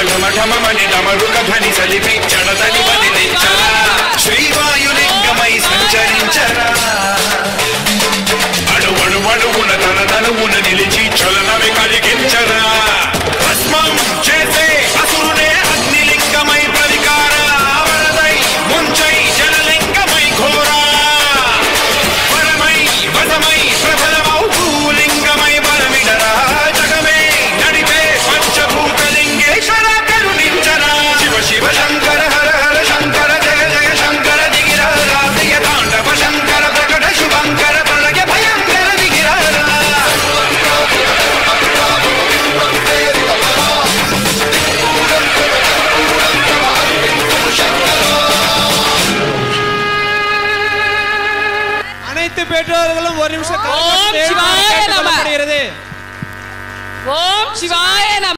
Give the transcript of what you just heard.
ఢమ ఢమమని డమరుక ధ్వని సలిపి జడతని బదిలించరా శ్రీవాయులింగమై సంచరించరా అడుగున తన తనువున నిలిచి చలనమే కలిగించరా భస్మం చేసే అసురునే అగ్నిలింగమై ప్రవికార వరదై ముంచై జలలింగమై ఘోరా వరమై వసమై ప్రబలమౌ భూలింగమై బలమిడరా జగమే నడిపే పంచభూతలింగేశ్వర కరుణించరా శివ శివ శంకర హర హర శంకర జయ జయ శంకర దిగిరా రాసియ తాండవ శంకర ప్రకట శుభంకర ప్రళయ భయంకర దిగిరా அனைத்து பெற்றோர்களும் ஒரு நிமிஷம் ஓம் சிவாய நம. கேட்டுக்கொள்ளப்படுகிறது. ஓம் சிவாய நம.